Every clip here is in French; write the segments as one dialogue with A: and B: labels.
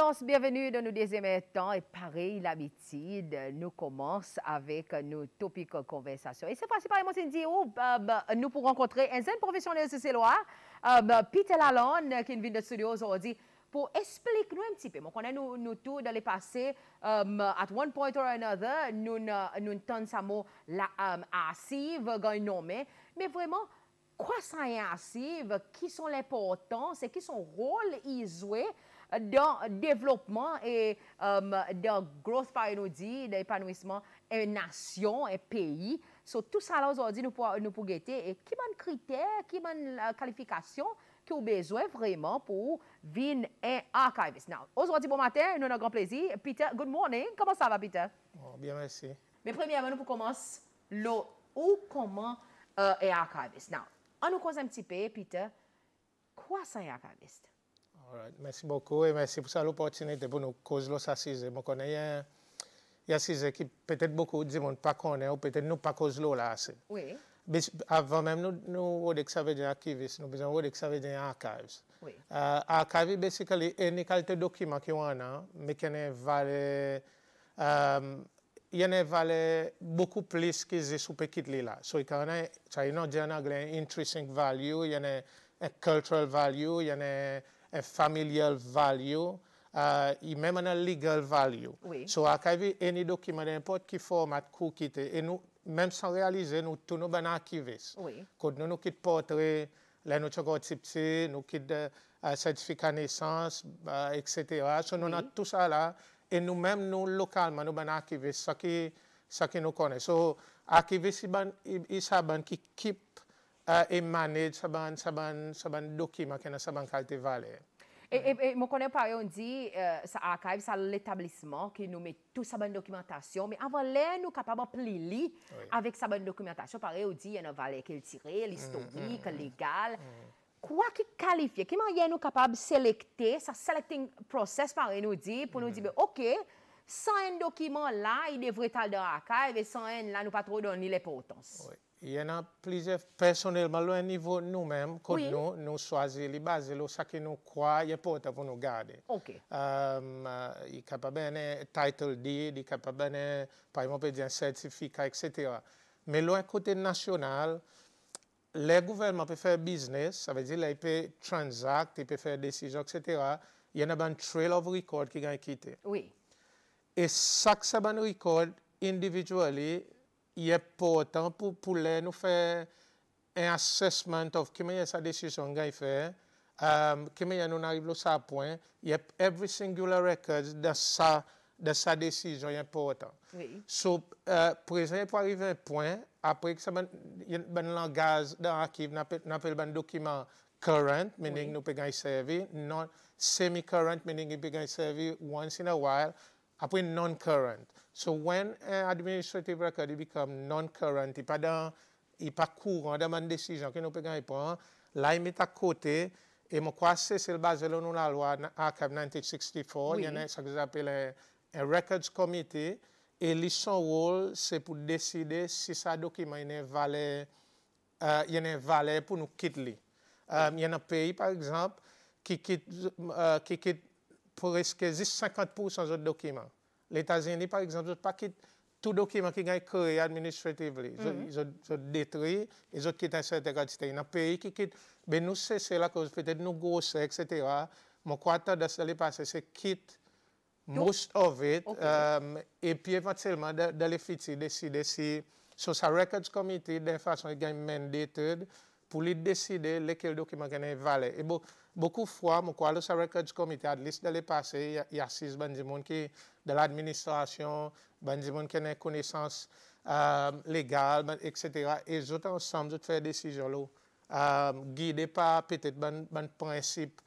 A: Alors, bienvenue dans nos deuxième temps et pareil, l'habitude, nous commençons avec nos topics conversation. Et c'est pas pareil, moi, c'est dit, nous pour rencontrer un jeune professionnel de CCLOA, Peter Lalande, qui vient de studio aujourd'hui, pour expliquer nous un petit peu. Moi, on a nous tous dans les passés, at one point or another, nous entendons ça mot la archive, nommé, mais vraiment, quoi ça est archive, qui sont les importances et qui sont rôle ils jouent dans le développement et dans growth par nous dit, l'épanouissement une nation, un pays. So, tout ça là aujourd'hui nous pour guetter et qui bon critères, qui bon qualification qui ont besoin vraiment pour venir un archivist. Now, aujourd'hui bon matin, nous avons un grand plaisir. Peter, good morning. Comment ça va, Peter?
B: Oh, bien, merci.
A: Mais premièrement, nous pour commencer où comment est archivist. Now, on nous cause un petit peu, Peter, quoi c'est un archivist?
B: Alright. Merci beaucoup et merci pour ça l'opportunité pour nous causer ça sujet. Je connais il y a un sujet qui peut-être beaucoup de monde pas connaît ou peut-être nous pas cause là assez.
A: Oui.
B: Mais avant même nous on ça veut dire archivist, nous besoin de ça veut dire archives.
A: Oui.
B: Archive basically any qualité document qui on a mais qui ne valeur il y a une valeur beaucoup plus que ce sous petit là. So il y a ça il y a un intrinsic value, il y a un cultural value, il y a un familial value, et même un legal value.
A: Oui.
B: So archive any document n'importe quel format qu'on quitte et nous même sans réaliser nous tous nous ben archivistes.
A: Oui.
B: Quand nous quitte portrait, là nous checkons type nous quitte certificat naissance, etc. So nous avons tout ça là et nous-mêmes nous localement nous ben archivistes ça qui nous connaît. So archiviste il s'aban qui keep et manage saban document qui a saban qualité valeur.
A: Et je connais pas, on dit, ça archive, ça l'établissement qui nous met tout ça dans documentation, mais avant là, nous sommes capables de plier avec ça dans documentation. Pareil, on dit, il y a une valeur qui est tirée, l'historique, légal. Quoi qui qualifie, comment y est nous capable de sélecter, ça selecting process, pareil, nous dit, pour nous dire, OK, sans un document là, il devrait être dans l'archive, et sans un là, nous pas trop donner l'importance.
B: Oui. Il y en a plusieurs personnellement, au niveau nous-mêmes, quand nous choisissons les bases, ce que nous croyons est important pour nous garder.
A: OK.
B: Il est capable d'un title deed, il est capable d'un, par exemple, un certificat, etc. Mais loin côté national, les gouvernements peuvent faire business, ça veut dire qu'ils peuvent transact, ils peuvent faire décisions, etc. Il y en a un trail of record qui a quitté.
A: Oui.
B: Et chaque record, individually, il est important pour nous faire un assessment of comment sa décision qu'il fait, comment nous arrivons à ce point. Il y a every singular record de sa décision est important.
A: Oui.
B: So, pour exemple, pour arriver à un point, après que ça y a un langage dans l'archive, on appelle un document current, meaning nous pouvons servir, non semi-current, meaning nous pouvons servir once in a while. Après non-current. So when an administrative record become non-current, il n'est pas courant dans une décision que nous pouvons prendre, là il met à côté, et je crois que c'est le basé sur la loi Archive 1964, il y a ce qu'on appelle un Records Committee, et son rôle, c'est pour décider si ce document a une valeur pour nous quitter. Il y a un pays, par exemple, qui quitte presque 50% de documents. Les États-Unis, par exemple, ne pas quitter tout document qui est créé administrativement. Ils ont détruit, ils ont quitté un certain quantité. Il y a un pays qui quitte, mais nous, c'est la cause, peut-être nous grosses, etc. Mon quartier de ce qui passe, c'est quitte most of it, et puis éventuellement, dans les futurs, décider si, sur sa Records Committee, de façon, il gagne mandated pour lui décider lesquels documents qui ont valeur. Et beaucoup de fois, je crois que le Records Committee, à l'issue de les passer, il y a 6 gens qui de l'administration, des gens qui ont une connaissance légale, etc. Et les autres ensemble, ils font des décisions guidées par peut-être un principe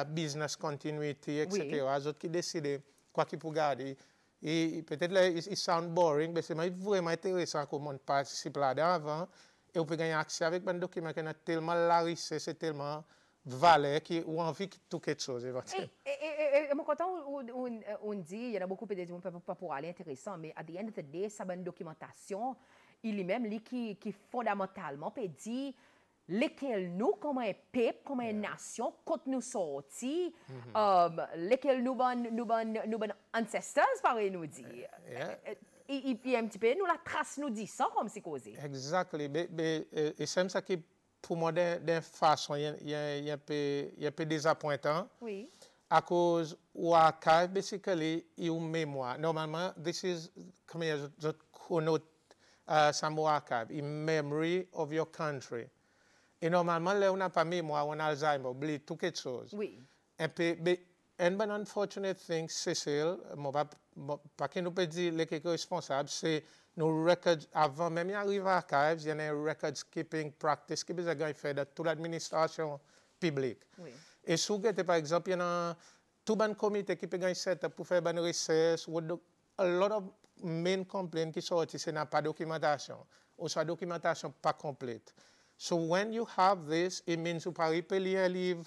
B: business continuity, etc. Les autres qui décident quoi qu'ils peuvent garder. Et peut-être ils sound boring, mais c'est vraiment intéressant que le monde participe là-dedans avant. Et on peut gagner accès avec un document qui est tellement larissé, c'est tellement valeur qu'on a envie de tout quelque chose.
A: Et quand on dit, il y en a beaucoup peut-être pas pour aller intéressant, mais à the end of the day, ça une documentation, il est même qui fondamentalement peut dire lesquels nous, comme un peuple, comme une nation, quand nous sortis, lesquels nous bon ancestors, pareil nous dit. Et puis un petit peu, nous la trace nous dit ça comme c'est causé.
B: Exactly. Et c'est ça qui, pour moi, d'une façon, il y a un peu désappointant.
A: Oui.
B: À cause ou archive, basically, il y a une mémoire. Normalement, this is, comme je connote ça mot archive, in memory of your country. Et normalement, là, on n'a pas mémoire, on a Alzheimer, oublie tout quelque chose.
A: Oui.
B: Un peu, un unfortunate thing, Cécile, pas que nous peut dire les quelques responsables, c'est nos records, avant même d'arriver à archives, il y a un records keeping practice qui est fait de toute l'administration publique.
A: Oui.
B: Et si vous par exemple, il y a tout un comité qui peut gagner pour faire une recherche, a lot of main complaints qui sortent, c'est n'a pas de documentation, ou soit documentation pas complète. So when you have this, it means vous pouvez lire un livre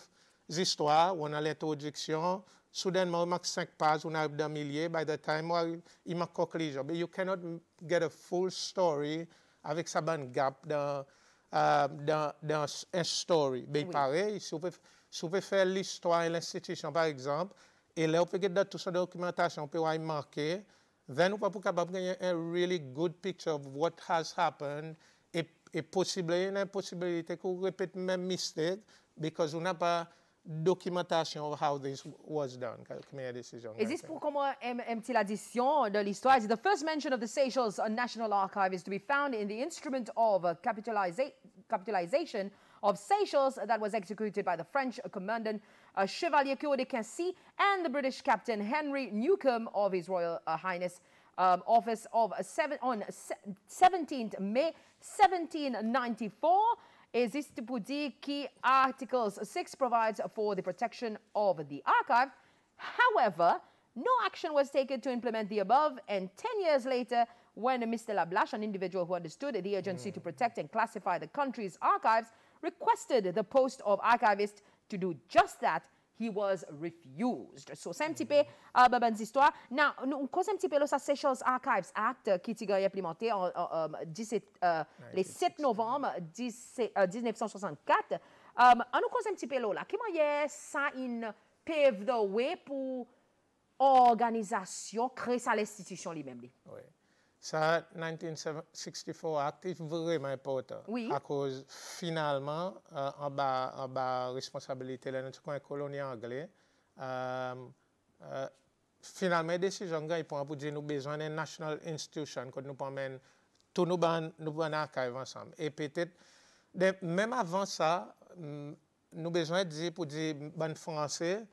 B: d'histoire, on a l'introduction, soudainement, on a 5 pages, on a d'un millier, by the time, il manque conclusion. But you cannot get a full story avec sa bonne gap dans un story. Mais pareil, si vous pouvez faire l'histoire et l'institution, par exemple, et là, vous pouvez get toute cette documentation, vous pouvez marquer, then vous pouvez capable de gagner un really good picture of what has happened, et possiblement une impossibilité que vous répétez même mistake, because vous n'avez pas documentation of how this was done.
A: Et juste pour comment une petite addition de l'histoire, the first mention of the Seychelles National Archive is to be found in the instrument of capitalization of Seychelles that was executed by the French commandant Chevalier Claude de Quincy and the British captain Henry Newcombe of His Royal Highness office on 17th May 1794. Existe pour dire que Article 6 provides for the protection of the archive. However, no action was taken to implement the above, and 10 years later, when Mr. Lablache, an individual who understood the agency to protect and classify the country's archives, requested the post of archivist to do just that, he was refused. So, c'est un petit peu bonne histoire. Now, nous cause un petit peu le Seychelles Archives Act qui a été implémenté le 7 novembre 1964. On nous cause un petit peu là. Comment est ça une pave the way pour organisation créer sa l'institution lui-même?
B: Oui. Ça, 1964 Act est vraiment important.
A: Oui.
B: À cause, finalement, en bas responsabilité de notre colonie anglais, finalement, décision pour dire nous besoin d'une national institution que nous pouvons tous nos archives ensemble. Et peut-être, même avant ça, nous besoin de dire pour dire bon français,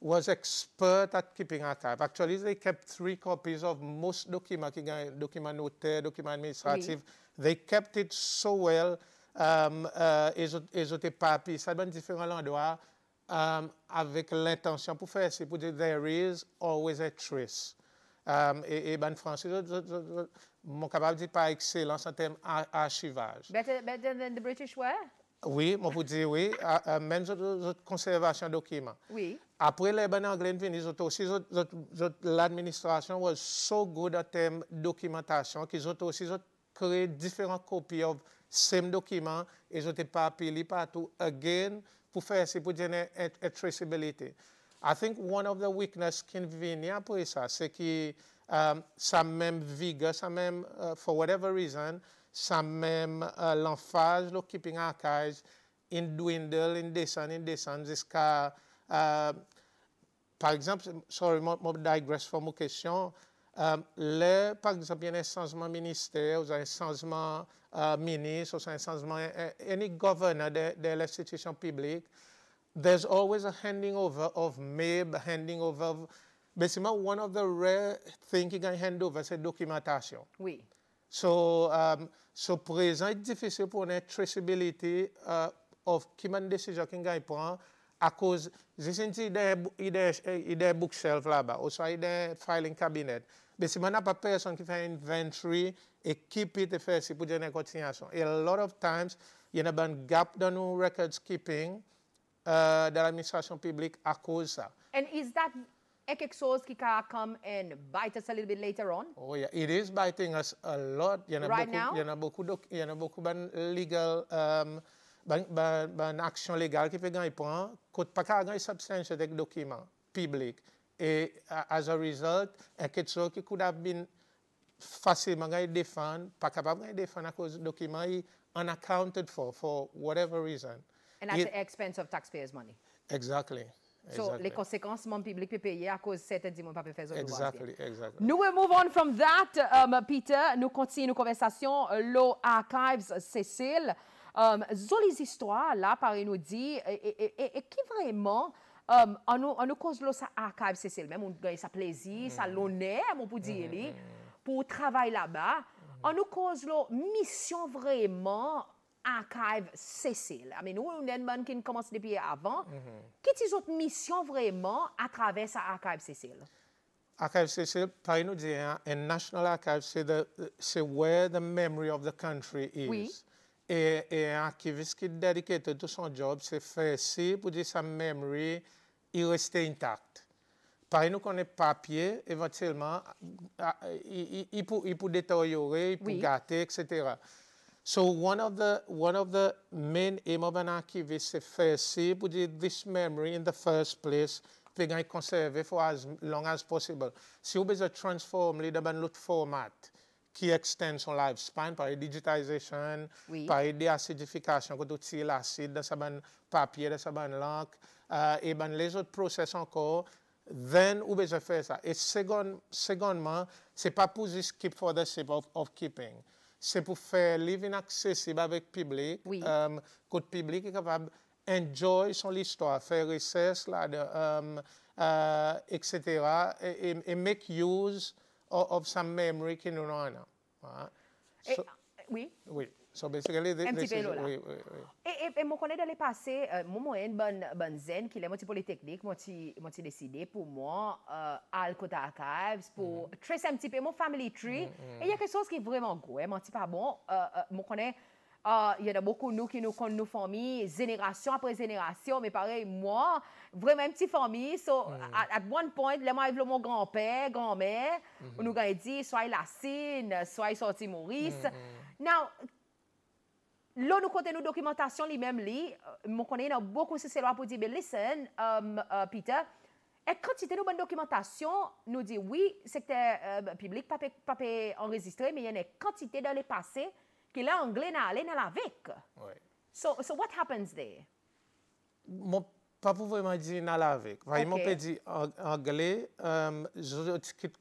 B: was expert at keeping archive. Actually, they kept 3 copies of most documents, documents notaires, documents administratifs. Oui. They kept it so well. Ils ont papiers, ça donne différents endroits avec l'intention pour faire, c'est pour dire there is always a trace. Et ben français, mon capable de dire par excellence en termes d'archivage.
A: Better than the British were?
B: Oui, moi vous dire oui, même la conservation de documents.
A: Oui.
B: Après, les banques anglais viennent aussi, l'administration was so good en termes de documentation qu'ils ont aussi créé différentes copies of same documents et ils ont pas appelé partout again pour faire c'est pour donner une traceability. I think one of the weaknesses qui vient après ça, c'est que ça même vigueur, ça même for whatever reason, ça même l'emphase le keeping archives in dwindle, in descend jusqu'à par exemple, sorry, je digress sur mon question. Par exemple, il y a un changement ministère, ou un changement ministre, ou un changement, any governor de l'institution publique, there's always a handing over of MIB, handing over of, basically, one of the rare things you can hand over, c'est documentation.
A: Oui.
B: So présent, c'est difficile pour une traceability of qui m'a décision qu'il gagne prend à cause, je sens il y a bookshelf là-bas, ou soit il y a filing cabinet. Mais si on n'a pas personne qui fait inventory et keep it et faire c'est pour donner continuation. Et a lot of times, il y a un gap dans nos records keeping de l'administration publique à cause de ça.
A: And is that quelque chose qui can come and bite us a little bit later on?
B: Oh yeah, it is biting us a lot. Il y en a
A: right
B: beaucoup,
A: now?
B: Il y en a beaucoup de legal une action légale qui peut gagner point, qu'on pas qu'à gagner substantial avec documents publics. Et as a result, quelque chose qui could have been facilement défendre, pas capable de défendre à cause de documents unaccounted for whatever reason.
A: And at the expense of taxpayers' money.
B: Exactly.
A: So, les conséquences, mon public peut payer à cause de certains dimanches pas faire ça.
B: Exactly.
A: Nous will move on from that, Peter. Nous continuons nos conversations. L'O Archives, Cécile. Les histoires, là, par nous dit, et qui vraiment, on nous cause l'O Archives, Cécile, même, on gagne sa plaisir, sa l'honneur, on peut dire, pour travailler là-bas. On nous cause l'O mission vraiment. Archive Cécile. I mean, nous, on a une bonne qui commence depuis avant. Quelle est votre mission vraiment à travers ça Archive Cécile?
B: Archive Cécile, par nous dire, un National Archive, c'est where the memory of the country is.
A: Oui.
B: Et un archiviste qui est dédié à son job, c'est faire ci pour dire sa memory, il reste intact. Par nous, qu'on est papier, éventuellement, il peut détériorer, il peut gâter, etc. So one of the main aim of an archivist is to put this memory in the first place, to conserve it for as long as possible. Si vous besoin transformer dans un autre format qui extend son lifespan par digitalisation, par déacidification, quand on tire l'acide dans sa papier, dans sa langue, et les autres process encore, then vous besoin faire ça. Et secondement, c'est pas pour juste keep for the sake of keeping. C'est pour faire living accessible avec le public, que le public est capable d'enjoy son histoire, faire recherche là, etc. et make use of some memory que nous avons.
A: Oui.
B: So basically,
A: un petit peu là.
B: Oui.
A: Et moi, connais dans le passé, moi, une bonne zen qui est moitié polytechnique, moitié décidé pour moi, à côté archives, pour tracer un petit peu mon family tree. Et il y a quelque chose qui est vraiment gros, moi, c'est pas bon. Moi, connais, il y en a beaucoup de nous qui nous connaissent nos familles, génération après génération, mais pareil, moi, vraiment une petite famille. So, at one point, là, moi, mon grand-père, grand-mère, on nous a dit, soit Lacine, soit sorti Maurice. Now, là, nous comptons nos documentations, les-mêmes, nous connaissons beaucoup de ces lois pour dire, listen, Peter, et quantité de bonne documentation, nous dit oui, secteur public, pas enregistré, mais il y a une quantité dans le passé qui est anglais dans l'avec. So what happens there?
B: Mon pas pour vraiment dire dans l'avec. Vraiment, peut dire anglais,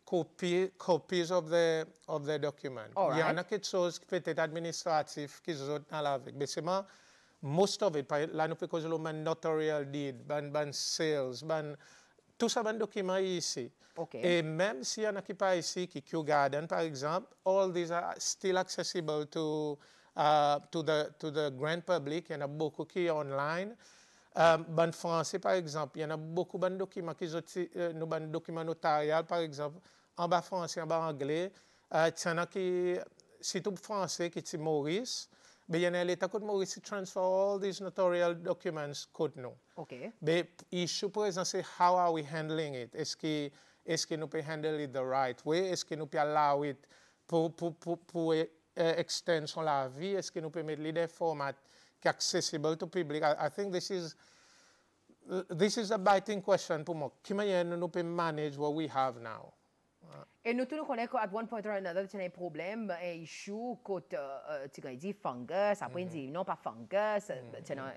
B: copies of the document. Il y en a quelque chose qui peut être administratif qui sont dans l'avec. Mais c'est most of it, là, nous faisons le notarial deed, sales, tout ça, un document ici. Et même s'il y en a qui pas ici, qui Kew Garden, par exemple, all these are still accessible to the grand public. Il y en a beaucoup qui sont online. Ban français, par exemple, il y en a beaucoup de documents qui sont nous documents notarial, par exemple, en bas français, en bas anglais. Il y en a qui, si tout français, qui est Maurice, mais il y en a l'État de Maurice qui transfer all these notarial documents code nous. Mais l'issue présent, c'est how are we handling it? Est-ce que nous pouvons handle it the right way? Est-ce que nous pouvons allow it pour extendre son la vie? Est-ce que nous pouvons mettre des formats qui sont accessible to public? I think this is a biting question pour moi. Comment nous pouvons manage what we have now?
A: Et nous tous nous connaissons qu'à one point or another, tu as un problème, un issue, quand tu as dit fungus, après dit non, pas fungus, tu as un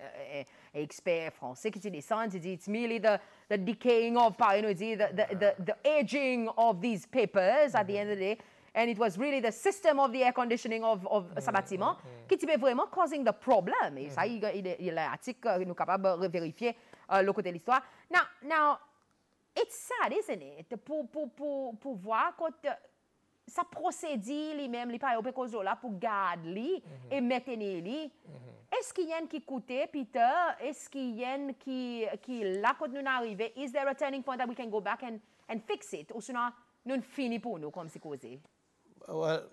A: expert français qui te descend, tu dis, it's merely the decaying of, the aging of these papers at the end of the day. And it was really the system of the air conditioning of ce bâtiment qui était vraiment causing the problem. Et ça, il y a l'article, nous sommes capables de vérifier le côté de l'histoire. Now, it's sad, isn't it? Pour voir que ça procédé lui-même, les pas cause là pour garder et maintenir. Est-ce qu'il y a un qui coûtait, Peter? Est-ce qu'il y a un qui là quand nous arrivons? Is there a turning point that we can go back and fix it? Ou sinon, nous finissons pour nous comme c'est causé?
B: Well,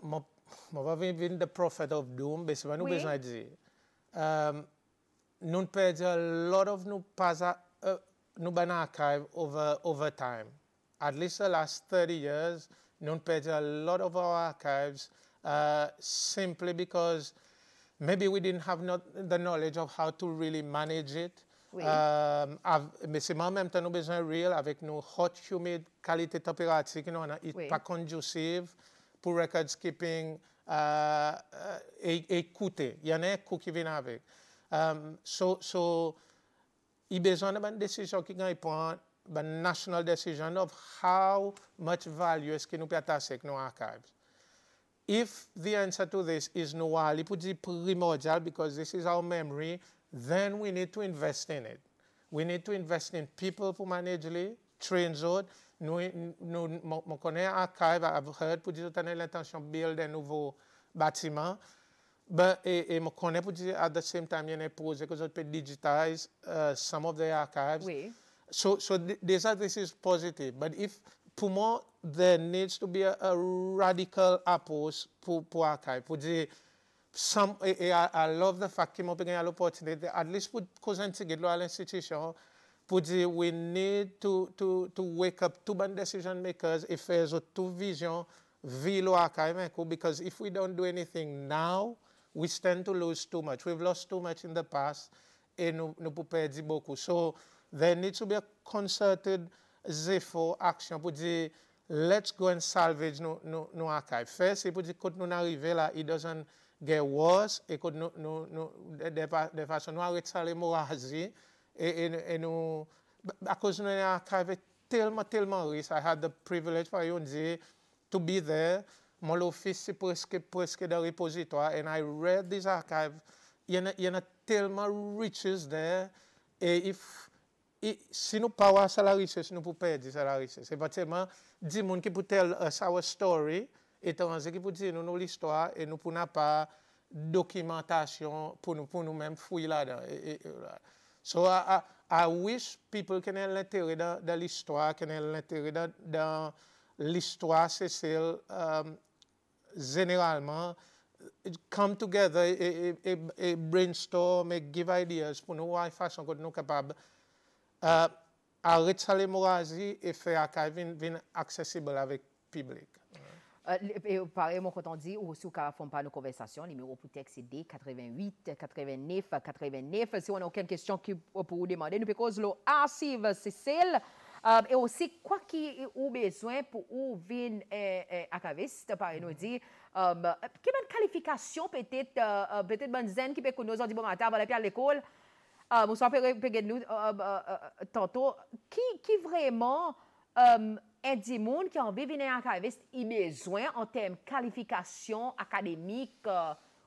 B: je vais venir the prophet of doom, mais c'est pas nous besoin de dire. Nous perdons a lot of nous archive over time. At least the last 30 years, nous perdons a lot of our archives simply because maybe we didn't have the knowledge of how to really manage it.
A: Oui.
B: Mais c'est en même temps nous besoin real avec nos hot, humid, qualité température qui nous
A: Oui.
B: pas conducive pour records keeping et coûter. Il y en a un coût qui vient avec. So il y a besoin d'une décision qui prend une national decision of how much value est-ce que nous peut attacher avec nos archives. If the answer to this is no, it would be primordial because this is our memory, then we need to invest in it. We need to invest in people to manage it, train them. Nous connaissons archive, I've heard pour dire que nous avons l'intention de build un nouveau bâtiment. Et je connais pour dire at the same time, il y a un projet que je peux digitize some of the archives.
A: Oui.
B: So this is positive. But if pour moi, there needs to be a radical approach pour archive. Pour dire, I love the fact que je peux l'opportunité, at least pour consenter à l'institution, pour dire, we need to wake up two decision makers if there's a two vision, vilo archive, because if we don't do anything now, we stand to lose too much. We've lost too much in the past, et nous pouvons perdre beaucoup. So there needs to be a concerted effort, action, pour dire, let's go and salvage nos archives. First, c'est pour dire, quand nous arrivons là, it doesn't get worse, et quand de façon, nous arrêtons l'hémorragie, et nous, à cause de nos archives, tellement riche. I had the privilege, par exemple, to be there. Mon office, c'est presque dans le repositoire, and I read these archives. Il y en a tellement riches there, et si nous parlons de la richesse, nous pouvons perdre la richesse. C'est pas tellement 10 personnes qui peuvent tell us our story, et qui peuvent dire nous l'histoire, et nous n'avons pas documentation pour nous-mêmes fouiller là-dedans. So I wish people can have l'intérêt dans l'histoire, can have l'intérêt dans l'histoire, c'est celle, généralement, come together et brainstorm et give ideas pour nous voir la façon que nous sommes capables arrêter l'hémorragie et faire archive accessible avec le public.
A: Pareillement, quand on dit, ou aussi, on ne pas nos conversations, numéro pour texte, c'est D 88 89 89. Si on n'a aucune question pour vous demander, nous pouvons le Archivist, c'est celle. Et aussi, quoi qu'il y ait besoin pour vous venir archiviste, par nous dire, quelle qualification peut-être bonne zen qui peut nous en dire bon matin, voilà, puis à l'école, nous sommes nous tantôt, qui vraiment est du monde qui a envie de venir archiviste, il a besoin en termes de qualification académique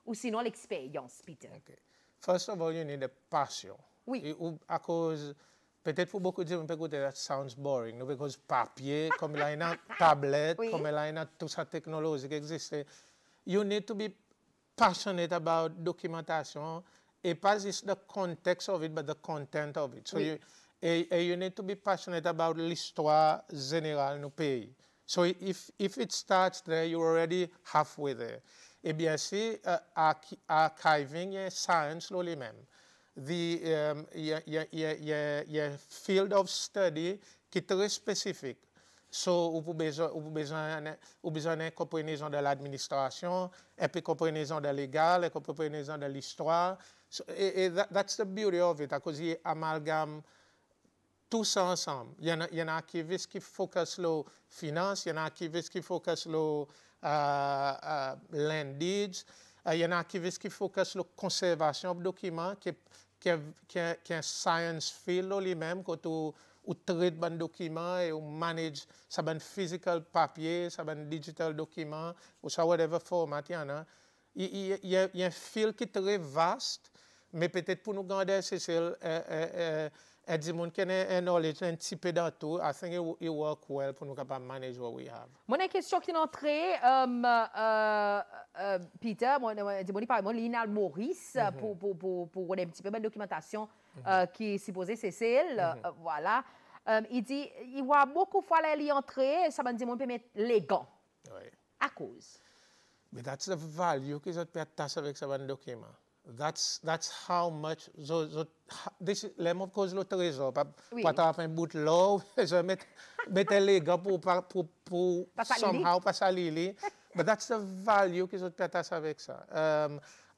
A: ou sinon l'expérience, Peter.
B: Okay. First of all, you need a passion.
A: Oui.
B: À cause, peut-être pour beaucoup de gens, peut-être that sounds boring, no? Because papier, comme il y a une tablette,
A: oui.
B: comme il y a toute cette technologie qui existe, you need to be passionate about documentation, et pas juste the context of it, but the content of it. So
A: oui.
B: you need to be passionate about l'histoire générale du pays. So if it starts there, you're already halfway there. Et bien si archiving est science lui-même. Il y a field of study qui est très spécifique. So, vous besoin d'une compréhension de l'administration, et puis compréhension de légal, et compréhension de l'histoire. So, that's the beauty of it, parce qu'il amalgame tout ça ensemble. Il y a un archiviste qui focus sur la finance, il y a un archiviste qui focus sur land deeds, il y a un archiviste qui focus sur la conservation de documents, qui est un science field lui-même, quand on traite un document et on manage ça un physical papier, ça un digital document, ou ça whatever format il y en a. Il y a un field qui est très vaste, mais peut-être pour nous garder c'est et du monde qui a un knowledge un petit peu dans tout, I think it work well pour nous capable manage what we have.
A: Mon question qui est entrée, Peter, moi, Linal Maurice, pour un petit peu de documentation qui est supposée, c'est celle, voilà. Il dit, il voit beaucoup de fois les entrées, ça veut dire qu'on peut mettre les gants.
B: Oui.
A: À cause.
B: But that's the value que je peux attacher avec ce document. That's how much. This is of course le trésor. Pas faire un bout de l'eau, je mettre les gants pour somehow passer l'île. But that's the value que je peux attacher avec ça.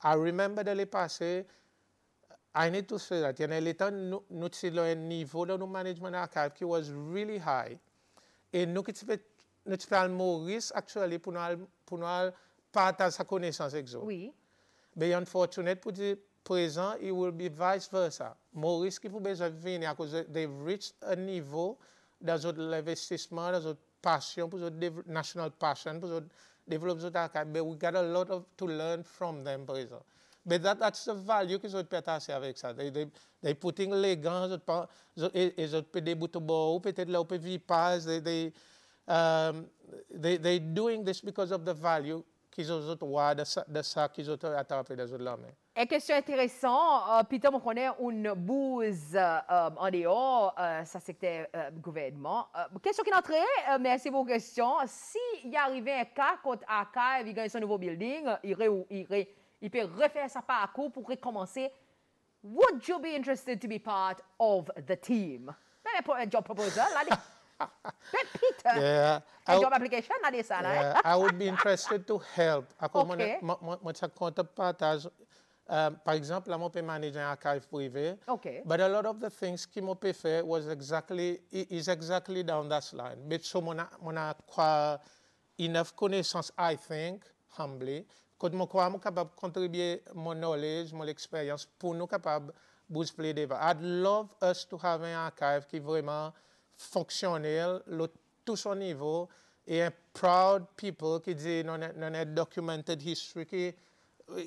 B: I remember de le passé, I need to say that, il y a l'état nous avons un niveau de nos management archive qui was really high. Et nous avons Maurice actually pour nous partager sa connaissance avec eux.
A: Oui.
B: Mais unfortunate pour dire présent, it will be vice versa. Maurice qui pour besoin venir à cause they've reached a niveau dans l'investissement, dans notre passion, pour notre national passion, pour développer notre archive. But we got a lot to learn from them présent. But that's the value qu'ils ont partagé avec ça. They putting les gants, ils ont des bouts ou peut-être là, ils peuvent they doing this because of the value qu'ils ont de ça qu'ils ont attrapé dans l'homme.
A: Et question intéressante, Peter, on connaît une bouse en dehors, ça c'était gouvernement. Question qui est entrée, merci pour la question. S'il y arrivait un cas contre Archive, il gagne son nouveau building, il peut refaire sa parcours pour recommencer. Would you be interested to be part of the team? Un job proposal, là. Peter,
B: yeah,
A: a job application, là, ça, là.
B: Yeah, I would be interested to help.
A: Okay.
B: Moi, ça compte partage. Par exemple, là, je peux manager un archive privé.
A: Okay.
B: But a lot of the things que je peux faire is exactly down that line. But so, je n'ai enough connaissance, I think, humbly, que je crois capable de contribuer mon knowledge, mon expérience pour nous capables de play devant. I'd love us to have un archive qui est vraiment fonctionnel, tout son niveau, et un proud people qui dit non a documented history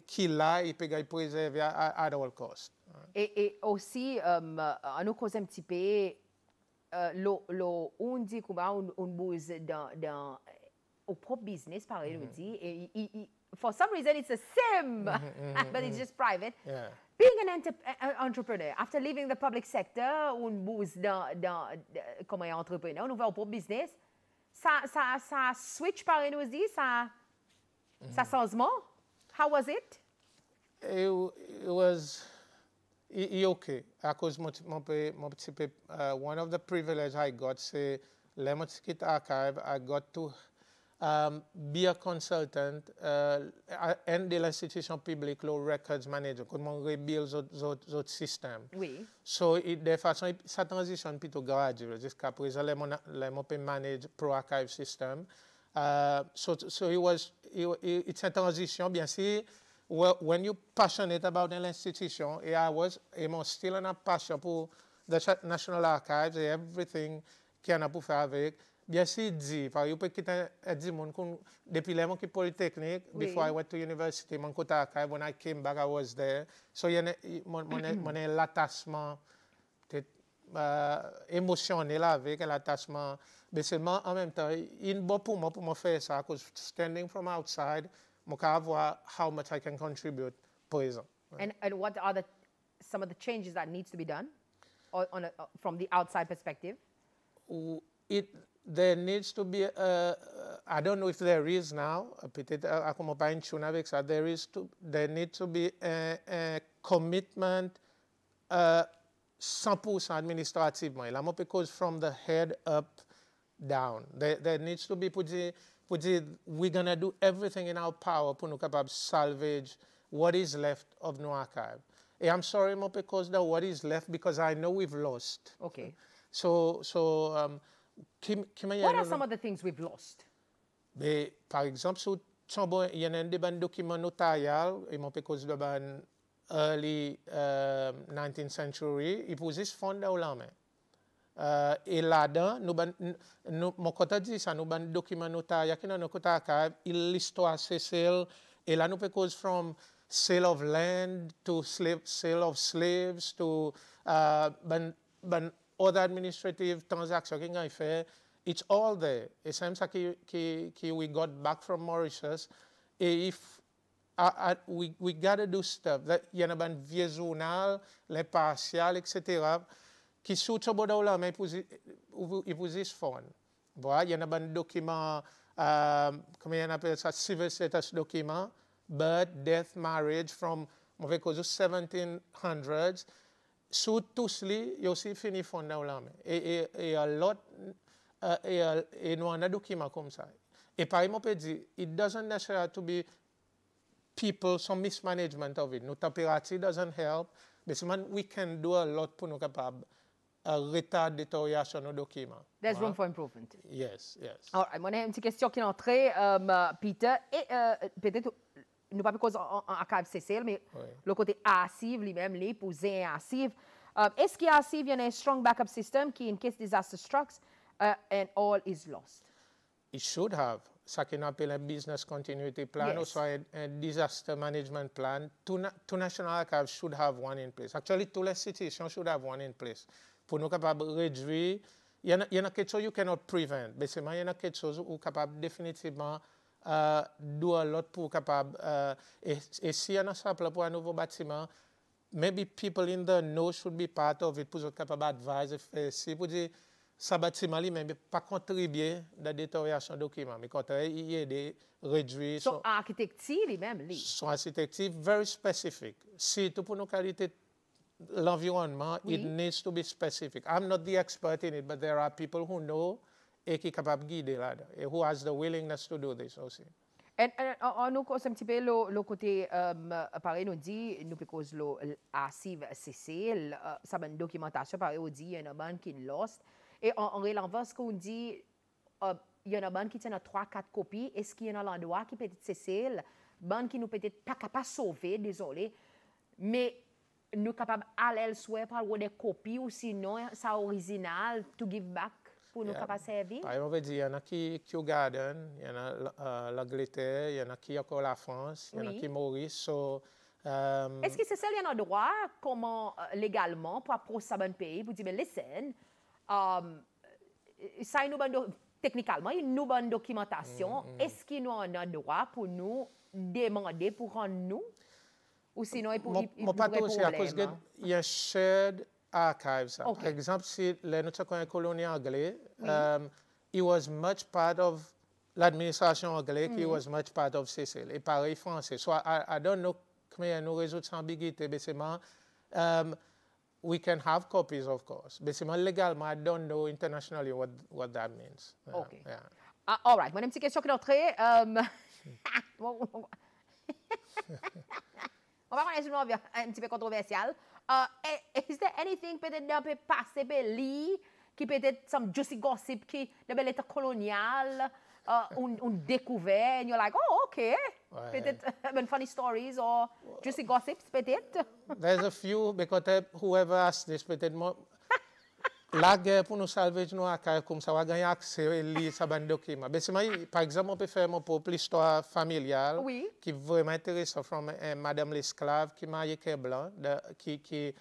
B: qui là, il peut préserver à all cost.
A: Et aussi, on nous cause un petit peu, on dit qu'on a une bouse dans au propre business, pareil, on dit, et for some reason it's the same, but it's just private.
B: Yeah.
A: Being an entrepreneur, after leaving the public sector, une bouse comme un entrepreneur, on va au propre business, ça switch, pareil, nous dit, ça changement. How was it?
B: It was okay. Because one of the privileges I got, say, Lemotskit Archive, I got to be a consultant and the institution public law records manager, comme on rebuild notre système.
A: Oui.
B: So, de façon, ça transition plutôt gradual. Jusqu'à présent, je peux manage pro archive system. So it's a transition, bien sûr. When you're passionate about an institution, I'm still in a passion for the National Archives and everything qu'il y a pour faire avec. Bien sûr, par exemple, depuis les qui Polytechnique, before I went to university, mon côté archive, when I came back, I was there. So, mon l'attachement émotionnel avec l'attachement. Mais seulement en même temps, il est bon pour moi faire ça, parce que standing from outside, je peux voir how much I can contribute présent.
A: And what are some of the changes that needs to be done from the outside perspective?
B: There needs to be, I don't know if there is now, peut-être comme pas in tune avec ça, there needs to be a commitment 100% administrativement. Là, because from the head up, down. There needs to be, we're going to do everything in our power pour nous capable salvage what is left of no archive. And I'm sorry, because what is left, because I know we've lost.
A: Okay.
B: So
A: what are some of the things we've lost?
B: Par exemple, il y a un document notarial, et because de early 19th century, il posait ce fond dans la main. Et là-dedans, mon côté dit ça, nous avons un document notarial qui est dans notre côté archive, l'histoire c'est celle, et là nous peut from sale of land to sale of slaves to other administrative transactions qu'on a fait, it's all there. Et c'est ça que we got back from Mauritius. Et if we got to do stuff, il y a un vieux journal, l'impartial, etc., qui sont sur le bord là, mais ils posent fond. Voilà, il y a un document, comment on appelle ça, civil status document, birth, death, marriage, from, on va dire, 1700s. Sous tous les, il y a aussi fini fond dans là. Et a lot, et nous avons un document comme ça. Et par exemple, on peut dire, it doesn't necessarily have to be people, some mismanagement of it. No temperature doesn't help. Basically, we can do a lot pour nous capable retard détérioration nos documents.
A: There's room for improvement.
B: Yes, yes.
A: All right, moi, j'ai une petite question qui est entrée, Peter, et peut-être, nous pas cause en archive CCL, mais le côté archive lui-même, lui, pour un archive. Est-ce qu'il y a archive, il y a un strong backup system qui, in case disaster strikes, and all is lost?
B: It should have. Ça qu'on appelle un business continuity plan, also a disaster management plan. Two national archives should have one in place. Actually, tous les institutions should have one in place. Pour nous capables de réduire, il y en a quelque chose you cannot prevent. Mais il y en a quelque chose où capable définitivement do a lot pour capable et si on a ça pour un nouveau bâtiment, maybe people in the know should be part of it pour être capable advise si pour dire ça bâtiment lui-même pas contribuer à la détérioration documents, mais quand il aide réduire
A: son architecture lui-même
B: son architecture very specific. Si tout pour nos qualités l'environnement, it needs to be specific. I'm not the expert in it, but there are people who know et qui sont capables de guider là-dedans, et who has the willingness to do this aussi.
A: Et nous cause un petit peu le côté, pareil, nous dit, nous cause l'archive CC, ça une documentation, pareil, on dit, il y en a un qui lost. Et en relançant ce qu'on dit, il y en a un qui tient 3-4 copies. Est-ce qu'il y en a l'endroit qui peut être CC, ban qui nous peut-être pas capable de sauver, désolé, mais nous sommes capables d'aller le souhait par des copies ou sinon, ça original, to give back pour nous capables de servir?
B: Par exemple, il y en a qui au Garden, il y en a l'Angleterre, il y en a qui encore la France, il y en a qui Maurice. So,
A: est-ce que c'est ça, il y en a droit, comment légalement, pour approcher ça bon pays, pour dire, mais listen, ça, techniquement, il y a une bonne documentation. Est-ce qu'il y en a droit pour nous demander pour rendre nous? Ou sinon, il pourrait
B: pas aussi à cause qu'il y a shared archives. Par exemple, si nous avons un colonie anglais, it was much part of l'administration anglaise, it was much part of CCL. Et pareil français. So I don't know comment nous résoudre cette ambiguïté. Basically, we can have copies, of course. Basically, légalement, I don't know internationally what that means.
A: Okay. All right. Moi, une petite question qui est entrée. On va prendre un petit peu controversial. Is there anything peut-être d'un peu passé qui peut-être some juicy gossip qui de l'état colonial on découvert and you're like oh okay peut-être funny stories or juicy gossips peut-être?
B: There's a few because whoever asked this peut-être moi la guerre pour nous salver nos archives comme ça, on va gagner accès à lire ça ban document. Par exemple, on peut faire mon propre histoire familiale qui est vraiment intéressante from Madame l'esclave qui mariait qu'un blanc, qui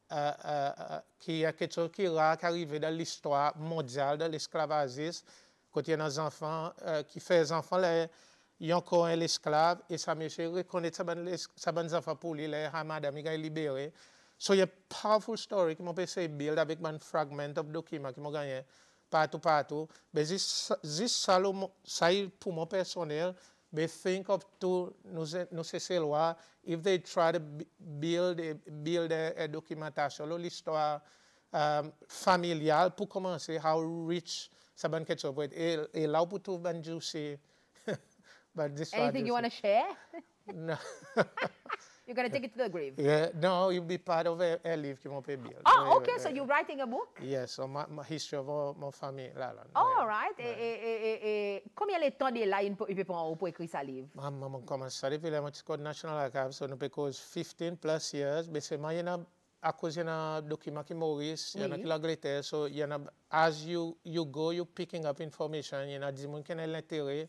B: a quelque chose qui est rare qui arrive dans l'histoire mondiale de l'esclavagisme. Quand il y a des enfants qui font des enfants, il y a encore un esclave et ça monsieur reconnaît ça ban enfants pour lui, Madame il est libéré. So, il y a une powerful story qui m'a pu build avec un fragment of document qui m'a gagné partout. Mais juste ça, pour mon personnel, mais think of to nos CCLOA, if they try to build a documentation, l'histoire familiale, pour commencer, how rich ça va quelque chose. Et là, pour tout, ben juicy.
A: Anything you want to share?
B: No.
A: You're going to take it to the grave?
B: Yeah, no, you'll be part of a livre qui m'ont fait build.
A: Oh, okay, so you're writing a book?
B: Yes, so my history of my family, Lalande.
A: All right. Et combien de temps de là il peut prendre pour écrire ce livre?
B: Maman commence ça depuis le Code National Archives, so nous cause 15 plus years, mais c'est il y en a à cause il y en a documents qui Maurice, il y en a qui l'Angleterre, so il y en a as you go, you picking up information, il y en a des gens qui ont l'intérêt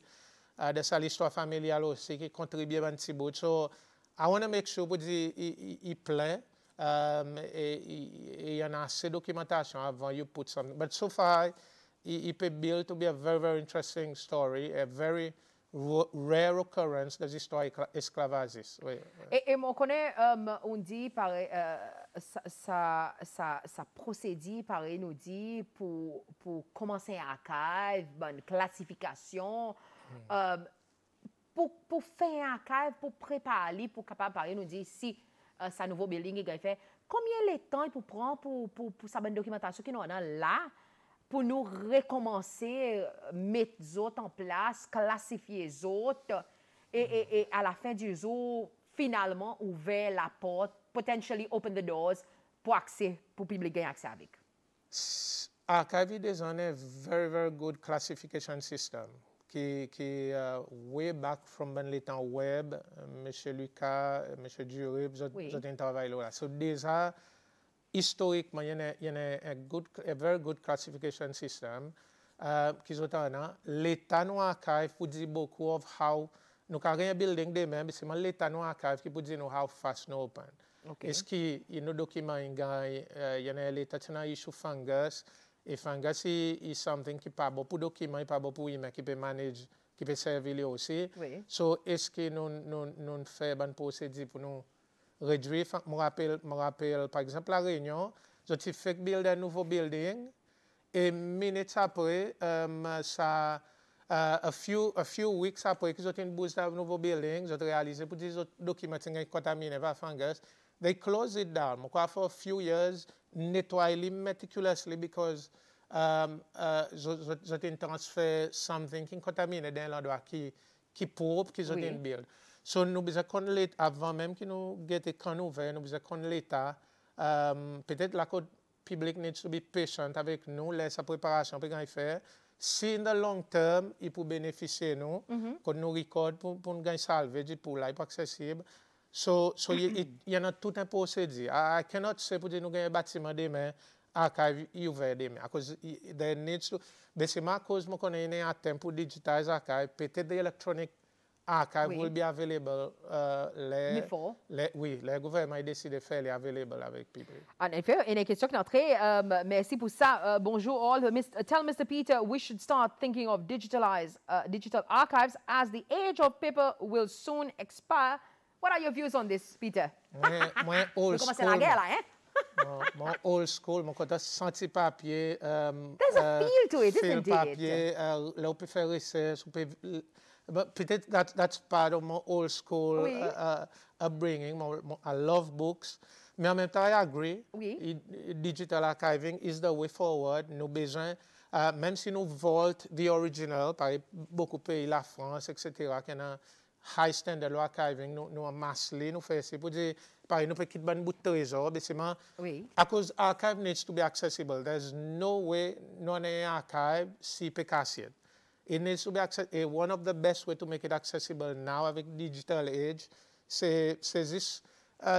B: de ça l'histoire familiale aussi qui contribue à un petit bout. So I want to make sure que il plaît et il y en a assez de documentation avant you put something. But so far, it peut build to be a very, very interesting story, a very rare occurrence des histoires esclavagistes. Oui.
A: Et on connaît, on dit, pareil, ça procédé, pareil, nous dit, pour commencer un archive, une classification, pour faire un archive, pour préparer, pour capable parler, nous dire si sa nouveau building est fait. Combien de temps il faut prendre pour sa bonne documentation qui nous a là, pour nous recommencer, mettre les autres en place, classifier les autres, et à la fin du jour, finalement, ouvert la porte, potentially open the doors pour accès, pour public gagner accès avec.
B: Archivist is on a very, very good classification system qui way back from le temps web, M. Lucas, M. Durib, j'ai travaillé là. So déjà, historiquement, il y a a very good classification system qui est l'État nous archive pour dire beaucoup of how nous avons un building de même, c'est l'État nous archive qui peut dire nous how fast nous open.
A: Okay.
B: Est-ce qu'il y a nos documents, il y a l'État qui a issue fungus, et fungus est something qui n'est pas bon pour documents, pas bon pour email, qui peut manager, qui peut servir aussi.
A: Oui.
B: So, est-ce que nous faisons une procédure pour nous réduire? Je me rappelle, par exemple, la Réunion, j'ai fait build un nouveau building, et minutes après, a few weeks après que j'ai boosté un nouveau building, j'ai réalisé pour des documents qui sont contaminés par fungus. They closed it down. For a few years, nettoyer meticulously because j'ai transféré something qui est contaminé dans l'endroit qui pauvre, qui j'ai build. So nous besoin connaître avant même que nous guetter quand ouvert, nous besoin connaître l'État. Peut-être la côte public needs to be patient avec nous, laisse sa préparation pour qu'on faire. Si in the long term, il peut bénéficier nous, quand nous record pour nous gagner salvage, pour là, il est accessible. So il y en a tout un procédé. I cannot say pour dire nous gagner un bâtiment demain, archive ouvert demain. Because there needs to, basically, à cause moi connais un attempt pour digitize archive, peut-être the electronic archive will be available. Oui, le gouvernement a décidé de faire les available avec public.
A: En effet, il y a une question qui est entrée. Merci pour ça. Bonjour all. Tell Mr. Peter we should start thinking of digital archives as the age of paper will soon expire. What are your views on this, Peter?
B: Moi old school.
A: La guerre, là, hein?
B: Moi old school, mon côté senti papier.
A: There's a feel to it, isn't it?
B: Papier, là on peut faire recherche, peut-être that's part of my old school upbringing. I love books. Mais en même temps, I agree.
A: Oui.
B: Digital archiving is the way forward. Nous besoin, même si nous vote the original, par beaucoup de pays, la France, etc., qui a high standard of archiving, nous amassons, nous faisons, pour dire, par exemple, nous pouvons quitter un bout de trésor, à cause archive needs to be accessible. There's no way non archive si peut casser. It needs to be accessible. One of the best way to make it accessible now avec digital age, c'est this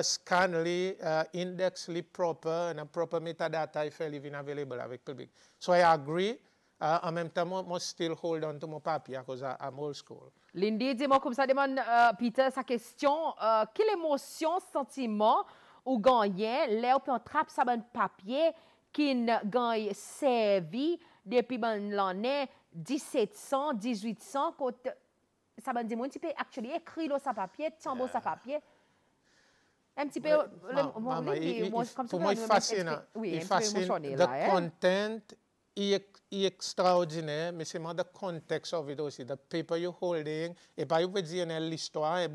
B: scanly, indexly proper, and a proper metadata if it's available avec public. So I agree. En même temps, moi still hold on to mon papier because I'm old school.
A: Lindy, dis-moi comme ça, demande Peter sa question. Quelle émotion, sentiment ou gagnant, là, on trappe ça dans papier qui gagne servi depuis l'année 1700, 1800, quand ça veut dire, tu peux actually écrire dans sa papier, tambour sa papier. Un petit peu,
B: pour moi, il fascinant. Il fascinant. The content est extraordinaire, mais c'est le contexte of it aussi. The paper you're holding, et pas vous pouvez dire l'histoire, et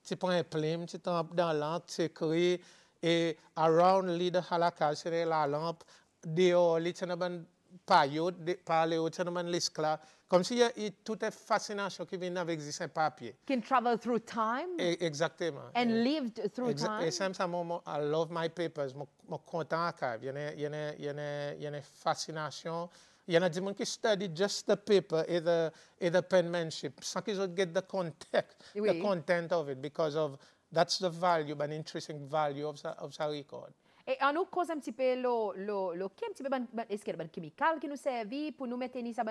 B: tu prends un plume, tu trempes dans l'encre, tu écris, et around leader halakha, c'est la lampe, dehors, tu as un paillot, par les tu as un l'esclave. Comme s'il y a toute une fascination qui vient avec ce papier.
A: Can travel through time.
B: Exactement.
A: And lived through time.
B: Et c'est ça, I love my papers. Je suis content archive. Il y a une fascination. Il y a des gens qui study just the paper et the penmanship, sans qu'ils get the context, the content of it, because of that's the value, an intrinsic value of the record.
A: Et on nous cause un petit peu est-ce qu'il y a des chimiques qui nous servent pour nous mettre ça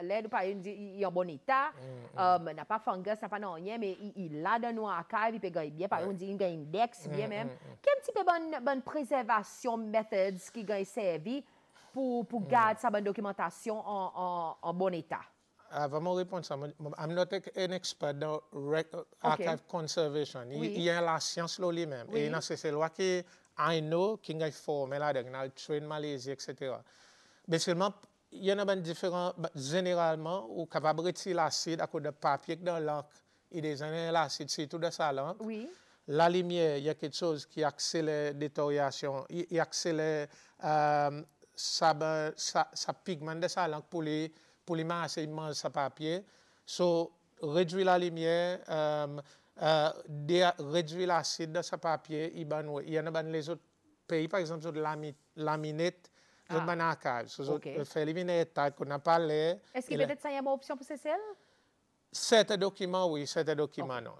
A: l'aide par il en bon état, n'a pas fungus, n'a pas rien, mais il l'a dans nos archives, il peut gagner bien, par exemple, il gagne index bien même. Quel petit peu bonne préservation methods qui gagne servi pour garder sa bonne documentation en bon état?
B: Avant de répondre à ça, I'm not an expert dans archive conservation. Il y a la science là lui-même. Et c'est loi qui I know qu'il y a formé là, il y a train Malaisie, etc. Mais seulement, il y en a différents, généralement, où capable de retirer l'acide à cause de papier dans l'encre. Il y a l'acide, c'est tout de ça l'encre.
A: Oui.
B: La lumière, il y a quelque chose qui accélère la détérioration, il accélère sa pigment de sa langue pour les masser, il mange sa papier. So, réduire la lumière, réduire l'acide dans ce papier. Il y en a dans les autres pays, par exemple, sur laminate, sur le archive. Sur le fait éliminer qu'on n'a pas l'air.
A: Est-ce que peut-être ça y a une option pour celle?
B: Certains documents, oui, certains documents, non.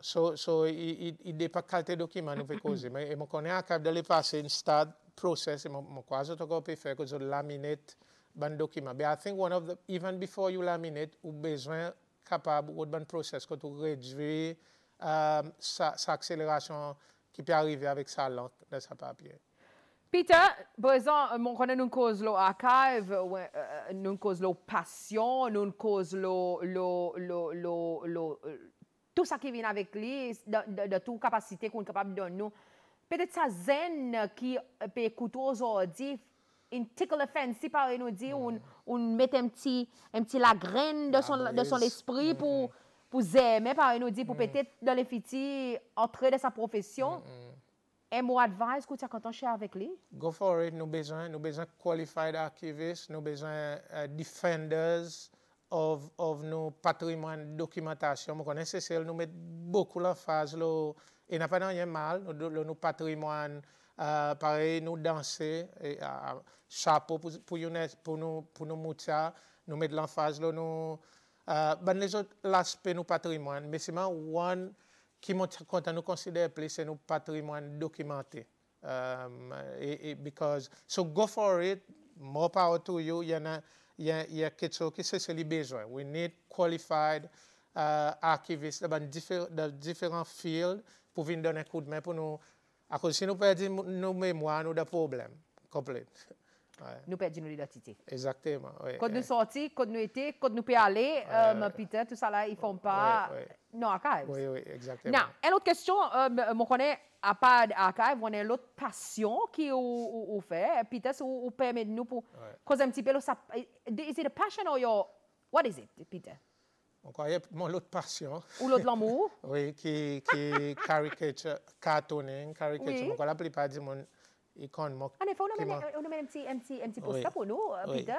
B: Il n'est pas qualité de document, nous pouvons causer. Mais je connais un cas de le passer un stade process, et je crois que je peux faire que je laminate un document. But I think one of the, even before you laminate, vous avez besoin capable de process que tu réduis sa accélération qui peut arriver avec sa langue dans sa papier.
A: Peter, par exemple, on connaît une cause l'archive, une cause la passion, une cause tout ça qui vient avec lui, de toute capacité qu'on est capable de donner nous. Peut-être ça zen qui peut écouter aujourd'hui, une tickle fancy par nous dire, on met un petit la graine de son esprit pour aimer par nous dire, pour peut-être dans les filles entrer dans sa profession. Et mon advice, quand on cherche avec lui?
B: Go for it. Nous avons besoin qualified archivists, nous avons besoin defenders of nos patrimoine documentation. Nous nécessaire nous mettre beaucoup l'emphase et n'a pas rien mal nos patrimoine pareil nous danser chapeau pour nous moutia nous mettre l'emphase nous les autres l'aspect nos patrimoine mais c'est one qui compte nous considérer plus c'est nos patrimoine documenté because so go for it, more power to you. Il y a quelque chose qui c'est les besoins. We need qualified archivists dans différents fields pour venir donner un coup de main pour nous. À cause si nous perdons nos mémoires, nous avons des problèmes complets.
A: Nous perdons nos identités.
B: Exactement. Oui,
A: quand nous sortis, quand nous étions, quand nous pouvons aller, Peter, tout ça là, ils ne font pas. Non, archives.
B: Oui, exactement.
A: Now, une autre question, on connaît, à part archive, on a l'autre passion qui ou fait. Peter, ou permet de nous pour causer un petit peu. Is it a passion or your. What is it, Peter?
B: On croyait mon l'autre passion.
A: Ou l'autre l'amour?
B: Oui, qui caricature, cartooning, caricature.
A: Oui.
B: La plupart du monde.
A: En effet, on a un petit poster pour nous, Peter.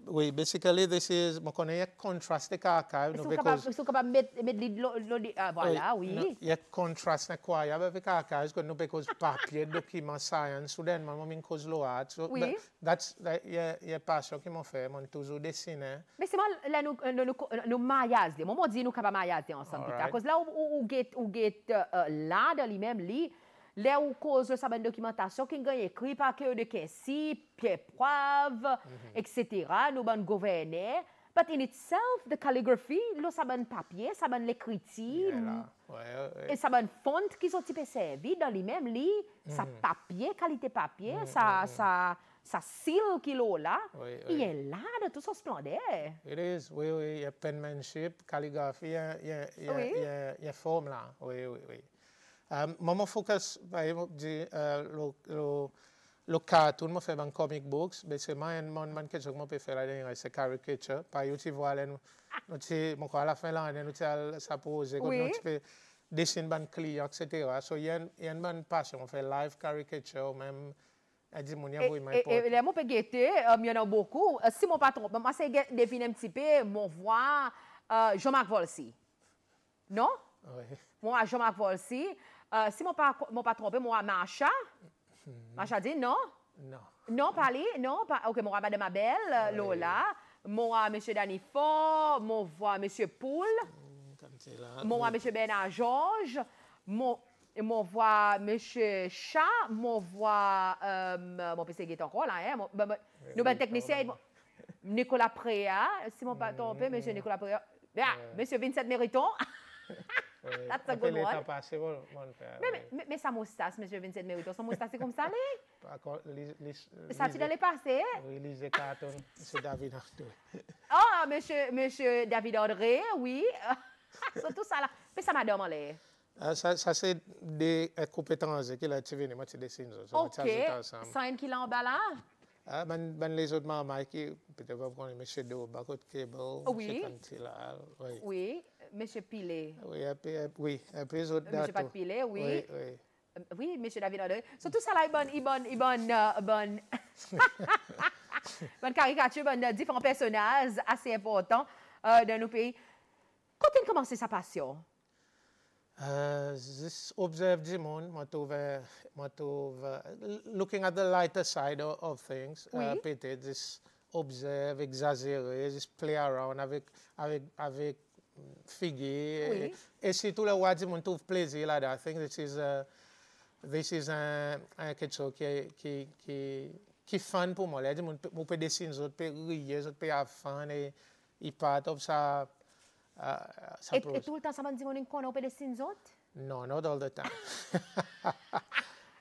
B: Oui, basically, this is, je connais un contraste de archive.
A: Ils sont capables de mettre voilà, oui.
B: Il y a un contraste incroyable avec archive, que nous avons papier, documents, science, soudainement, nous avons cause l'art.
A: Oui.
B: Il y a passion qui m'ont fait, m'ont toujours dessiné.
A: Mais c'est mal, là, nous maillage, moi, on dit nous capables de maillage ensemble, Peter. Parce que là, où get là, dans lui-même, lui, là où cause de sa documentation qui est écrit par que de Kessi, Pierre Poivre, etc. Nous ban gouverner. But in itself, the calligraphy, là, ça ban papier, ça ban l'écriture, et ça ban font qui sont typés servis dans lui-même, lui, ça papier, qualité papier, ça cils qui l'ont là, il est là de tout son splendeur.
B: It is, oui, il y a penmanship, calligraphie, il y a forme là, oui. Mon focus, le cartoon, je fais des comic books, mais c'est quelque chose que je peux faire, c'est caricature. Par exemple, tu vois, à la fin de l'année, nous s'apposer, nous fais dessiner des clients, etc. So, il y a une passion, on fait live caricature, même.
A: Et là, je peux guetter, il y en a beaucoup. Si mon patron, moi, c'est définir un petit peu, mon voix, Jean-Marc Volsi. Non?
B: Oui.
A: Moi, Jean-Marc Volsi. Si mon pas trompé, moi, Macha. Macha dit non?
B: Non.
A: Non, parler? Non? Ok, moi, Madame Abel, Lola. Moi, M. Danifort. Moi, voix M. Poul. Moi, M. Bernard Georges. Moi, voix M. Chat. Moi, voix. Mon PC est encore là, hein? Nous, ben, technicien, Nicolas Préa. Si mon pas trompé, M. Nicolas Préa. M. Vincent Mériton. That's a good one. Mais sa moustache, M. Vincent Mériton, son moustache, c'est comme ça, ça, tu l'as passé?
B: Oui, lisez carton, M. David André.
A: Ah, M. David André, oui. C'est tout ça, là. Mais ça m'a demandé.
B: Ça, c'est des compétences qu'il a tirées, moi, tu dessines.
A: OK. Ça, qui l'a emballé?
B: Les autres mamans qui, peut-être, vous connaissez M. Do, Bakot Cable,
A: oui.
B: M. Cantilla,
A: oui. Monsieur Pilé.
B: Oui, après les autres dates.
A: Monsieur Pat Pilé, oui. Oui, Monsieur David André. Surtout ça là, bonne caricature, différents personnages assez importants dans nos pays. Quand tu as commencé sa passion?
B: This observe the moon, looking at the lighter side of things,
A: Oui.
B: peut-être, this observe, exagérer, just play around avec figure.
A: Oui.
B: Et si tout le monde dit, on trouve plaisir là-dedans. I think this is quelque chose qui est fun pour moi. On peut dessiner, on peut rire, on peut avoir fun et part of ça.
A: Et tout le temps, ça m'a dit qu'on peut dessiner autres?
B: No, not all the time.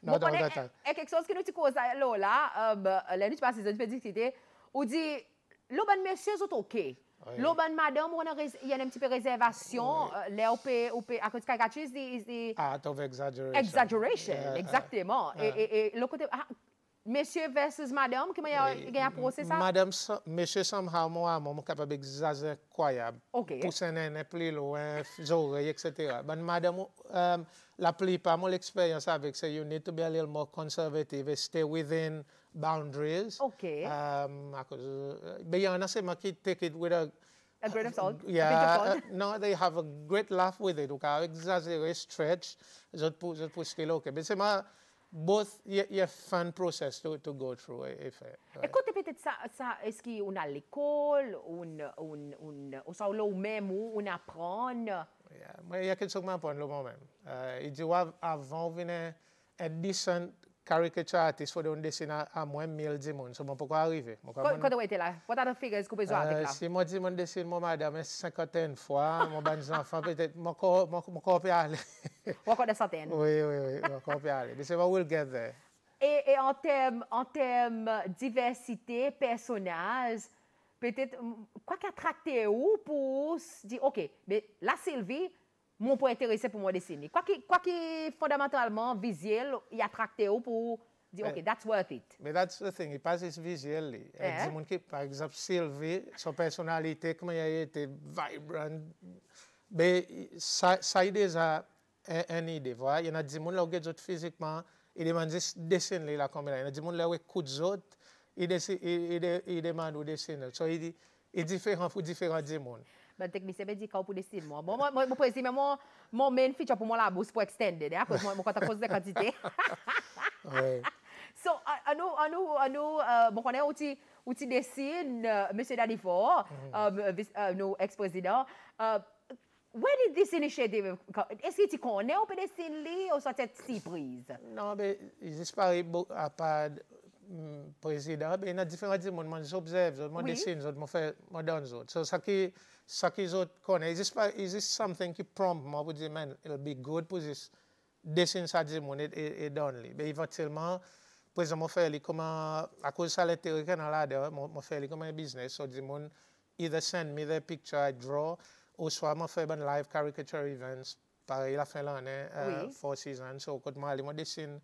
A: Not all the time. Et quelque chose que nous te cause là, là, nous passons une petite discuter, on dit, l'auban monsieur, c'est OK. L'auban madame, il y a un petit peu de réservation, là, on peut, à cause de caricature, c'est
B: art of exaggeration.
A: Exaggeration, exactement. Et le côté, monsieur versus madame, comment il y a un procès ça?
B: Madame, monsieur, somehow, moi, je suis capable d'exagérer incroyable.
A: OK.
B: Pousser un plus loin, les oreilles, etc. Mais madame, la plupart de mon expérience avec ça, you need to be a little more conservative and stay within boundaries.
A: OK.
B: Beyond that, qui take it with a
A: grain of salt?
B: Yeah, no, they have a great laugh with it. Okay, exaggerate, stretch, just put still okay. But c'est both a fun process to go through.
A: Écoute, peut-être ça, est-ce qu'on a l'école, on s'en va même où on apprend?
B: Il y a quelque chose que j'apprends le moment même. Il dit avant, on venait un decent caricature artist pour dessiner à moins 1000 dimanches. So, pourquoi arriver?
A: Quand tu étais là, what are the figures que vous avez avec là?
B: Si moi dis mon dessine mon madame 50 fois, mon bon enfant peut-être mon corps peut aller.
A: Encore des centaines.
B: Oui, mon corps peut aller. Mais c'est we'll get there.
A: Et en termes diversité, personnage, peut-être quoi qui attracté où pour dire OK, mais la Sylvie mon point intéressé pour moi dessiner. Quoi qui fondamentalement visuel, il attracté pour dire OK, that's worth it.
B: Mais that's the thing, il passe visuel. Par exemple, Sylvie, son personnalité, comment il a été vibrant, mais ça a déjà une idée. Il y en a des gens qui sont physiquement, ils demandent juste dessiner la comédie. Il y en a des gens qui ont écouté les autres, ils demandent de dessiner. So, il est différent pour différents gens.
A: Le technicien me dit qu'il pour dessiner moi. Moi, pour essayer, mon main feature pour moi la bouche pour extender, à cause moi quand à cause de quantité.
B: Oui.
A: So, bon, on est outil dessine, Monsieur Danifort, nos ex-présidents. Where did this initiative come? Est-ce que tu connais ou peut dessiner ou soit cette surprise?
B: Non, mais il disparaît à part président, il y a différents gens, j'observe, je dessine, je donne. So, ça qu'ils connaissent, is this something qui prompt moi pour dire, man, it'll be good pour this dessiner ça et donner. Mais éventuellement, par exemple, je fais comme à cause de l'intérêt qu'on a là-dedans, je fais comme un business, so the mon either send me their picture I draw, ou soit je fais un live caricature events, pareil la fin de l'année, 4 seasons, so quand je dessine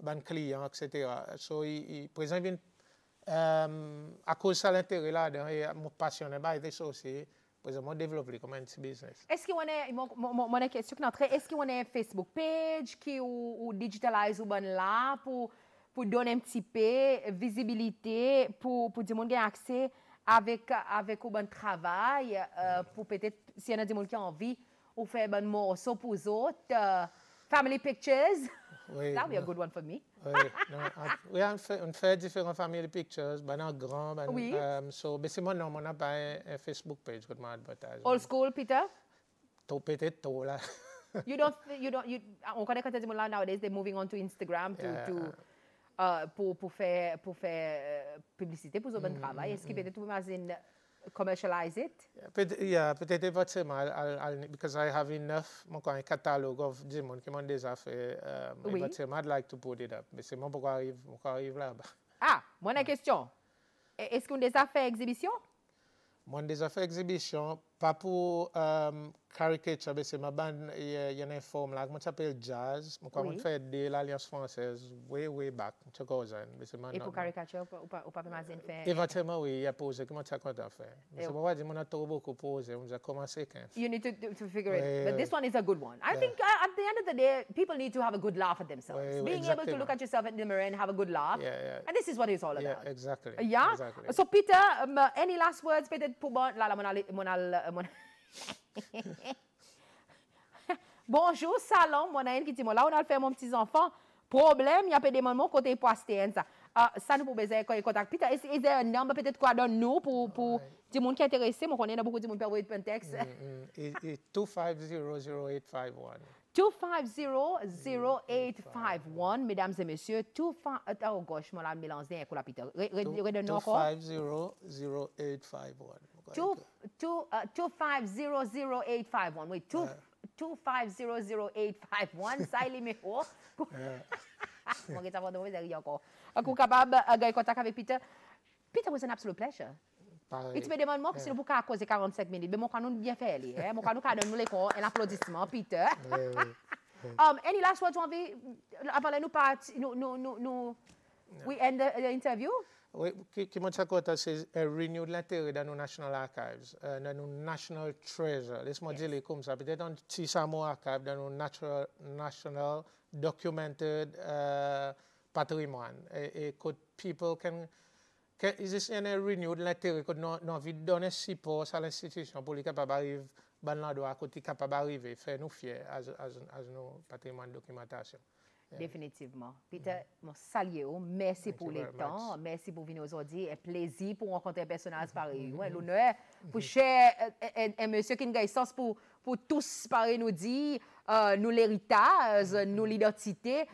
B: un client, etc. So, par exemple, à cause de l'intérêt là-dedans, et je suis passionné par ça aussi. Pour exemple, développer comme un petit business.
A: Est-ce qu'on a mon question est-ce qu'on a un Facebook page qui ou digitalise ou bon là pour donner un petit peu visibilité pour dire mon gain accès avec un bon travail pour peut-être s'il y en a des gens qui ont envie ou faire un morceau pour les autres family pictures.
B: Oui,
A: that would be a good one for me.
B: Oui, on fait différentes family pictures, ben grand,
A: oui.
B: So, mais c'est mon nom, on n'a pas un Facebook page que je m'advertise.
A: Old school, Peter?
B: Peut-être tôt là.
A: On connaît quand tu dis là nowadays, they're moving on to Instagram pour faire publicité pour ce bon travail. Est-ce que peut-être tu peux commercialize it?
B: Peut-être éventuellement, because I have enough, un catalogue of des gens qui m'ont déjà fait. Éventuellement, I'd like to put it up. Mais c'est moi pourquoi arrive là-bas.
A: Ah, moi la question. Est-ce qu'on a déjà fait exhibition?
B: Moi, déjà fait exhibition, pas pour caricature, mais c'est ma bande, il y a une forme là, comment ça s'appelle jazz. Moi, quand fait de l'Alliance française, way back, tu sais,
A: et pour caricature, ou pas imaginer faire?
B: Éventuellement, oui, il y a posé, comment tu as compté à faire? Mais c'est pas dire, on a trop beaucoup posé, on a commencé quand.
A: You need to figure it. But this one is a good one. I think at the end of the day, people need to have a good laugh at themselves. Being able to look at yourself in the mirror and have a good laugh. And this is what it's all about.
B: Yeah, exactly.
A: Yeah?
B: Exactly.
A: So, Peter, any last words, peut-être pour moi, là, Bonjour, salon, mon ami qui dit, là, on a fait mon petit enfant. Problème, il y a pas de moments côté poster ça. Ça nous pour besoin de contact. Peter, is there a number peut-être quoi donne nous pour des gens qui sont intéressés, moi connais beaucoup de gens qui peuvent envoyer un texte.
B: 250-0851.
A: 250-0851, mesdames et messieurs. Oh gosh, moi là mélange bien avec la Peter. Redonne encore.
B: 250-0851.
A: 250-0851. Oui, 250-0851. Ça il est numéro. Moi, je vais vous dire encore. Vous capable de gagner contact avec Peter. Peter, was an absolute pleasure. Et tu me demandes, moi, si nous pouvons causer 45 minutes, mais mon canon bien fait. Mon canon donne nous l'écran, un applaudissement, Peter. Any last words, envie, avant de nous partir, we end the interview?
B: Oui, qui m'a dit c'est un renewed l'intérêt dans nos National Archives, dans nos National Treasure. Laisse-moi dire comme ça. Peut-être un petit Samo Archive dans nos National Documented Patrimoine. Et que people can is un renewed l'intérêt que nous envie de donner support à l'institution pour les capables d'arriver dans l'endroit côté capable d'arriver faire nous fiers à nos patrimoine de documentation.
A: Définitivement. Peter, mon salut, merci pour le temps, merci pour venir aujourd'hui, un plaisir pour rencontrer un personnage pareil. L'honneur pour cher un monsieur qui a une sens pour tous pareil nous dire, nous l'héritage, nous l'identité.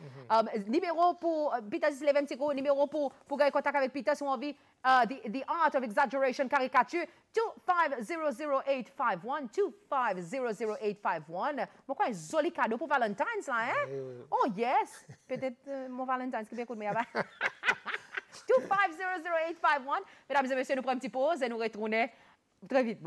A: Numéro pour Peter, c'est 26 numéro pour gagner contact avec Peter si on envie the art of exaggeration caricature 2500851 2500851. Moi quoi un joli cadeau pour Valentine's là hein? Oh yes, peut-être mon Valentine's qui m'écoute mais avant. 2500851. Mesdames et messieurs, nous prenons une petite pause et nous retournons très vite.